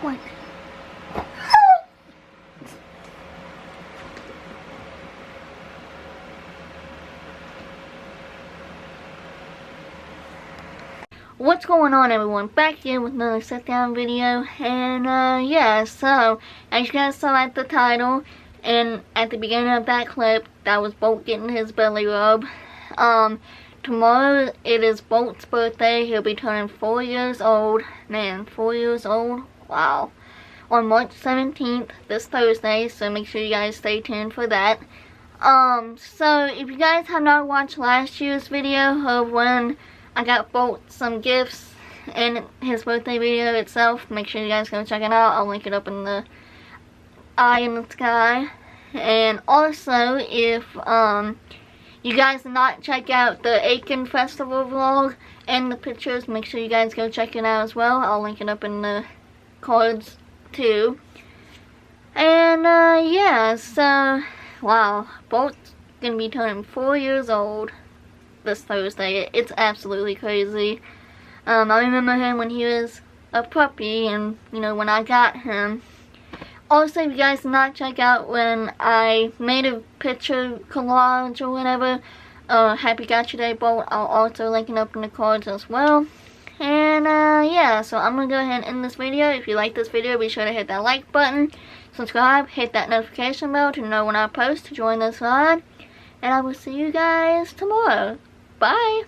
What? What's going on, everyone? Back here with another sit down video, and yeah, so as you guys saw at the title and at the beginning of that clip, that was Bolt getting his belly rub. Tomorrow it is Bolt's birthday. He'll be turning 4 years old. Man, 4 years old? Wow. On March 17th, this Thursday, so make sure you guys stay tuned for that. So if you guys have not watched last year's video of when I got Bolt some gifts and his birthday video itself, make sure you guys go check it out. I'll link it up in the eye in the sky. And also, if you guys did not check out the Aiken Festival vlog and the pictures, make sure you guys go check it out as well. I'll link it up in the cards too. And yeah, so wow, Bolt's gonna be turning 4 years old this Thursday. It's absolutely crazy. I remember him when he was a puppy, and you know, when I got him. Also, if you guys did not check out when I made a picture collage or whatever, Happy Gotcha Day Bolt, I'll also link it up in the cards as well. And yeah, so I'm gonna go ahead and end this video. If you like this video, be sure to hit that like button, subscribe, hit that notification bell to know when I post, to join this line, and I will see you guys tomorrow. Bye!